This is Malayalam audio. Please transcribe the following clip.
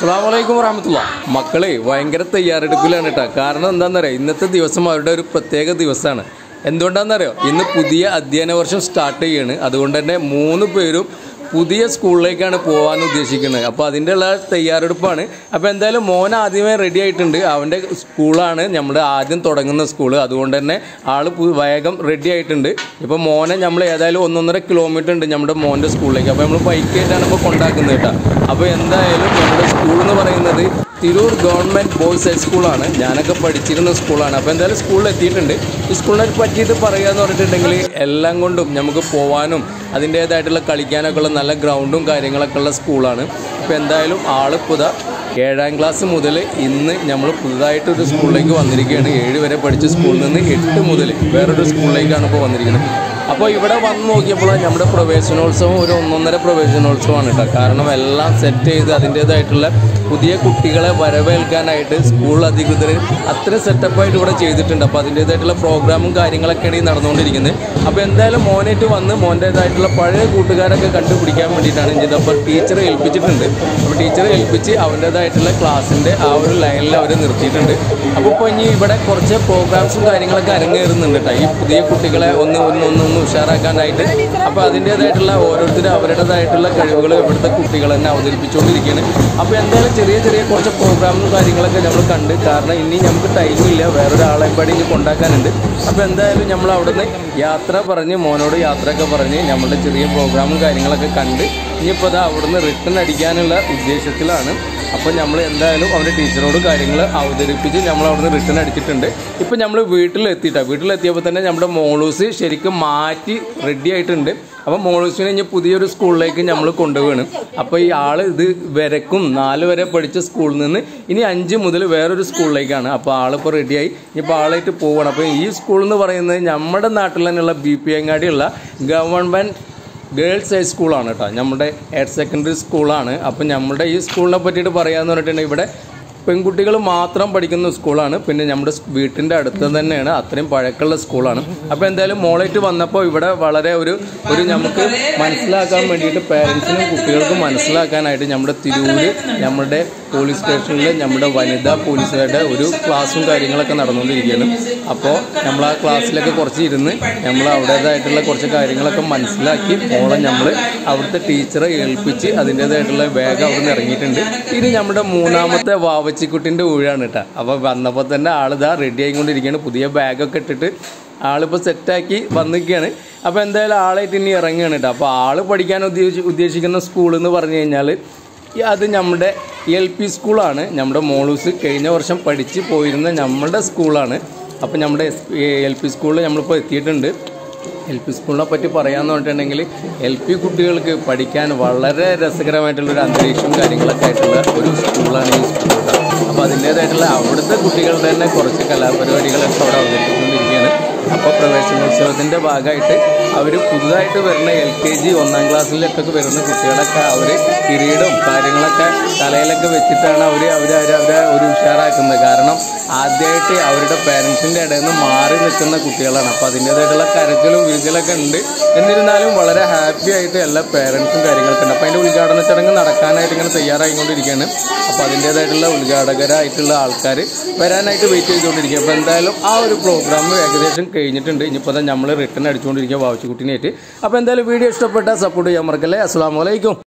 അസ്സലാമലൈക്കും വറഹ്മത്തുള്ളാഹി. മക്കളെ ഭയങ്കര തയ്യാറെടുപ്പിലാണ് കേട്ടോ. കാരണം എന്താണെന്നറിയോ, ഇന്നത്തെ ദിവസം അവരുടെ ഒരു പ്രത്യേക ദിവസമാണ്. എന്തുകൊണ്ടാണെന്നറിയോ, ഇന്ന് പുതിയ അധ്യയന വർഷം സ്റ്റാർട്ട് ചെയ്യാണ്. അതുകൊണ്ട് തന്നെ 3 പേരും പുതിയ സ്കൂളിലേക്കാണ് പോകാൻ ഉദ്ദേശിക്കുന്നത്. അപ്പോൾ അതിൻ്റെ ഉള്ള തയ്യാറെടുപ്പാണ്. അപ്പോൾ എന്തായാലും മോൻ ആദ്യമേ റെഡി ആയിട്ടുണ്ട്. അവൻ്റെ സ്കൂളാണ് നമ്മുടെ ആദ്യം തുടങ്ങുന്ന സ്കൂൾ. അതുകൊണ്ട് തന്നെ ആൾ വേഗം റെഡി ആയിട്ടുണ്ട്. ഇപ്പോൾ മോനെ നമ്മൾ ഏതായാലും 1.5 കിലോമീറ്റർ ഉണ്ട് നമ്മുടെ മോൻ്റെ സ്കൂളിലേക്ക്. അപ്പോൾ നമ്മൾ ബൈക്കായിട്ടാണ് ഇപ്പോൾ കൊണ്ടാക്കുന്നത് കേട്ടോ. അപ്പോൾ എന്തായാലും നമ്മുടെ സ്കൂൾ എന്ന് പറയുന്നത് തിരൂർ ഗവൺമെൻറ് ബോയ്സ് ഹൈസ്കൂളാണ്. ഞാനൊക്കെ പഠിച്ചിരുന്ന സ്കൂളാണ്. അപ്പോൾ എന്തായാലും സ്കൂളിൽ എത്തിയിട്ടുണ്ട്. ഈ സ്കൂളിനെ പറ്റിയിട്ട് പറയുകയെന്ന് പറഞ്ഞിട്ടുണ്ടെങ്കിൽ എല്ലാം കൊണ്ടും നമുക്ക് പോകാനും അതിൻ്റേതായിട്ടുള്ള കളിക്കാനൊക്കെ ഉള്ള നല്ല ഗ്രൗണ്ടും കാര്യങ്ങളൊക്കെ ഉള്ള സ്കൂളാണ്. അപ്പോൾ എന്തായാലും ആൾ 7ാം ക്ലാസ് മുതൽ ഇന്ന് നമ്മൾ പുതുതായിട്ടൊരു സ്കൂളിലേക്ക് വന്നിരിക്കുകയാണ്. 7 വരെ പഠിച്ച സ്കൂളിൽ നിന്ന് 8 മുതൽ വേറൊരു സ്കൂളിലേക്കാണ് ഇപ്പോൾ വന്നിരിക്കുന്നത്. അപ്പോൾ ഇവിടെ വന്ന് നോക്കിയപ്പോൾ നമ്മുടെ പ്രവേശനോത്സവം ഒരു 1.5 പ്രവേശനോത്സവമാണ് കേട്ടോ. കാരണം എല്ലാം സെറ്റ് ചെയ്ത് അതിൻ്റേതായിട്ടുള്ള പുതിയ കുട്ടികളെ വരവേൽക്കാനായിട്ട് സ്കൂൾ അധികൃതർ അത്ര സെറ്റപ്പായിട്ട് ഇവിടെ ചെയ്തിട്ടുണ്ട്. അപ്പോൾ അതിൻ്റേതായിട്ടുള്ള പ്രോഗ്രാമും കാര്യങ്ങളൊക്കെയാണ് ഈ നടന്നുകൊണ്ടിരിക്കുന്നത്. അപ്പോൾ എന്തായാലും മോനായിട്ട് വന്ന് മോൻ്റേതായിട്ടുള്ള പഴയ കൂട്ടുകാരൊക്കെ കണ്ടുപിടിക്കാൻ വേണ്ടിയിട്ടാണ് ചെയ്തത്. ടീച്ചറെ ഏൽപ്പിച്ചിട്ടുണ്ട്. അപ്പോൾ ടീച്ചറെ ഏൽപ്പിച്ച് അവൻ്റേതായിട്ടുള്ള ക്ലാസ്സിൻ്റെ ആ ഒരു ലൈനിൽ അവർ നിർത്തിയിട്ടുണ്ട്. അപ്പോൾ ഇപ്പോൾ ഇനി ഇവിടെ കുറച്ച് പ്രോഗ്രാംസും കാര്യങ്ങളൊക്കെ അരങ്ങേറുന്നുണ്ട് കേട്ടോ, ഈ പുതിയ കുട്ടികളെ ഒന്ന് ഉഷാറാക്കാനായിട്ട്. അപ്പോൾ അതിൻ്റേതായിട്ടുള്ള ഓരോരുത്തരും അവരുടേതായിട്ടുള്ള കഴിവുകൾ ഇവിടുത്തെ കുട്ടികൾ തന്നെ അവതരിപ്പിച്ചുകൊണ്ടിരിക്കുകയാണ്. അപ്പോൾ എന്തായാലും ചെറിയ കുറച്ച് പ്രോഗ്രാമും കാര്യങ്ങളൊക്കെ നമ്മൾ കണ്ട്. കാരണം ഇനി നമുക്ക് ടൈമില്ല, വേറൊരാളെ പാടി ഇനി കൊണ്ടാക്കാനുണ്ട്. അപ്പോൾ എന്തായാലും നമ്മൾ അവിടുന്ന് യാത്ര പറഞ്ഞ് മോനോട് യാത്രയൊക്കെ പറഞ്ഞ് നമ്മളുടെ ചെറിയ പ്രോഗ്രാമും കാര്യങ്ങളൊക്കെ കണ്ട് ഇനിയിപ്പോൾ അത് അവിടുന്ന് റിട്ടേൺ അടിക്കാനുള്ള ഉദ്ദേശത്തിലാണ്. അപ്പോൾ നമ്മൾ എന്തായാലും അവരുടെ ടീച്ചറോട് കാര്യങ്ങൾ അവതരിപ്പിച്ച് നമ്മൾ അവിടുന്ന് റിട്ടേൺ അടിച്ചിട്ടുണ്ട്. ഇപ്പോൾ നമ്മൾ വീട്ടിലെത്തിയപ്പോൾ തന്നെ നമ്മുടെ മോളൂസ് ശരിക്കും മാറ്റി റെഡി ആയിട്ടുണ്ട്. അപ്പോൾ മോളൂസിനെ ഇനി പുതിയൊരു സ്കൂളിലേക്ക് നമ്മൾ കൊണ്ടുപോകണം. അപ്പോൾ ഈ ആൾ ഇത് വരക്കും 4 വരെ പഠിച്ച സ്കൂളിൽ നിന്ന് ഇനി 5 മുതൽ വേറൊരു സ്കൂളിലേക്കാണ്. അപ്പോൾ ആളിപ്പോൾ റെഡിയായി ഇപ്പോൾ ആളായിട്ട് പോവുകയാണ്. അപ്പോൾ ഈ സ്കൂൾ എന്ന് പറയുന്നത് നമ്മുടെ നാട്ടിൽ തന്നെയുള്ള BP അങ്ങാടിയുള്ള ഗവൺമെൻറ് ഗേൾസ് ഹൈസ്കൂളാണ് കേട്ടോ. നമ്മുടെ ഹയർ സെക്കൻഡറി സ്കൂളാണ്. അപ്പോൾ നമ്മുടെ ഈ സ്കൂളിനെ പറ്റിയിട്ട് പറയാമെന്ന് പറഞ്ഞിട്ടുണ്ടെങ്കിൽ ഇവിടെ പെൺകുട്ടികൾ മാത്രം പഠിക്കുന്ന സ്കൂളാണ്. പിന്നെ നമ്മുടെ വീട്ടിൻ്റെ അടുത്ത് തന്നെയാണ്, അത്രയും പഴക്കമുള്ള സ്കൂളാണ്. അപ്പോൾ എന്തായാലും മോളായിട്ട് വന്നപ്പോൾ ഇവിടെ വളരെ ഒരു നമുക്ക് മനസ്സിലാക്കാൻ വേണ്ടിയിട്ട് പേരൻസിനും കുട്ടികൾക്കും മനസ്സിലാക്കാനായിട്ട് നമ്മുടെ തിരൂര് നമ്മുടെ പോലീസ് സ്റ്റേഷനിൽ നമ്മുടെ വനിതാ പോലീസുകാരുടെ ഒരു ക്ലാസ്സും കാര്യങ്ങളൊക്കെ നടന്നുകൊണ്ടിരിക്കുകയാണ്. അപ്പോൾ നമ്മൾ ആ ക്ലാസ്സിലൊക്കെ കുറച്ച് ഇരുന്ന് നമ്മൾ അവിടേതായിട്ടുള്ള കുറച്ച് കാര്യങ്ങളൊക്കെ മനസ്സിലാക്കി മോളെ നമ്മൾ അവിടുത്തെ ടീച്ചറെ ഏൽപ്പിച്ച് അതിൻ്റേതായിട്ടുള്ള ബാഗ് അവിടെ നിന്ന് ഇറങ്ങിയിട്ടുണ്ട്. ഇനി നമ്മുടെ 3ാമത്തെ വാവച്ചിക്കുട്ടിൻ്റെ ഊഴാണ് കേട്ടോ. അപ്പോൾ വന്നപ്പോൾ തന്നെ ആളിതാ റെഡി ആയിക്കൊണ്ടിരിക്കുകയാണ്. പുതിയ ബാഗൊക്കെ ഇട്ടിട്ട് ആളിപ്പോൾ സെറ്റാക്കി വന്നിരിക്കുകയാണ്. അപ്പോൾ എന്തായാലും ആളായിട്ട് ഇനി ഇറങ്ങുകയാണ് കേട്ടോ. അപ്പോൾ ആൾ പഠിക്കാൻ ഉദ്ദേശിക്കുന്ന സ്കൂൾ എന്ന് പറഞ്ഞു കഴിഞ്ഞാൽ അത് നമ്മുടെ LP സ്കൂളാണ്. നമ്മുടെ മോളൂസ് കഴിഞ്ഞ വർഷം പഠിച്ച് പോയിരുന്ന നമ്മുടെ സ്കൂളാണ്. അപ്പോൾ നമ്മുടെ LP സ്കൂളിൽ നമ്മളിപ്പോൾ എത്തിയിട്ടുണ്ട്. LP സ്കൂളിനെ പറ്റി പറയാമെന്ന് പറഞ്ഞിട്ടുണ്ടെങ്കിൽ LP കുട്ടികൾക്ക് പഠിക്കാൻ വളരെ രസകരമായിട്ടുള്ളൊരു അന്തരീക്ഷവും കാര്യങ്ങളൊക്കെ ആയിട്ടുള്ള ഒരു സ്കൂളാണ് ഈ സ്കൂൾ. അപ്പോൾ അതിൻ്റേതായിട്ടുള്ള അവിടുത്തെ കുട്ടികളുടെ തന്നെ കുറച്ച് കലാപരിപാടികളൊക്കെ അവിടെ അവതരിപ്പിച്ചുകൊണ്ടിരിക്കുകയാണ്. അപ്പോൾ പ്രവേശനോത്സവത്തിൻ്റെ ഭാഗമായിട്ട് അവർ പുതുതായിട്ട് വരുന്ന LKG 1ാം ക്ലാസ്സിലൊക്കെ വരുന്ന കുട്ടികളൊക്കെ അവർ കിരീടവും കാര്യങ്ങളൊക്കെ തലയിലൊക്കെ വെച്ചിട്ടാണ് അവരെ ഒരു ഉഷാറാക്കുന്നത്. കാരണം ആദ്യമായിട്ട് അവരുടെ പേരൻസിൻ്റെ ഇടയിൽ നിന്ന് മാറി നിൽക്കുന്ന കുട്ടികളാണ്. അപ്പോൾ അതിൻ്റേതായിട്ടുള്ള കരച്ചിലും വിരിക്കലൊക്കെ ഉണ്ട്. എന്നിരുന്നാലും വളരെ ഹാപ്പി ആയിട്ട് എല്ലാ പേരൻസും കാര്യങ്ങളൊക്കെ ഉണ്ട്. അപ്പോൾ അതിൻ്റെ ഉദ്ഘാടന ചടങ്ങ് നടക്കാനായിട്ട് ഇങ്ങനെ തയ്യാറായിക്കൊണ്ടിരിക്കുകയാണ്. അപ്പോൾ അതിൻ്റേതായിട്ടുള്ള ഉദ്ഘാടകരായിട്ടുള്ള ആൾക്കാർ വരാനായിട്ട് വെയിറ്റ് ചെയ്തുകൊണ്ടിരിക്കുക. അപ്പോൾ എന്തായാലും ആ ഒരു പ്രോഗ്രാം ഏകദേശം കഴിഞ്ഞിട്ടുണ്ട്. ഇനിയിപ്പോൾ നമ്മൾ റിട്ടേൺ അടിച്ചുകൊണ്ടിരിക്കുക വാവച്ചിക്കുട്ടീനായിട്ട്. അപ്പോൾ എന്തായാലും വീഡിയോ ഇഷ്ടപ്പെട്ടാൽ സപ്പോർട്ട് ചെയ്യാൻ മറക്കല്ലേ. അസ്സലാമു അലൈക്കും.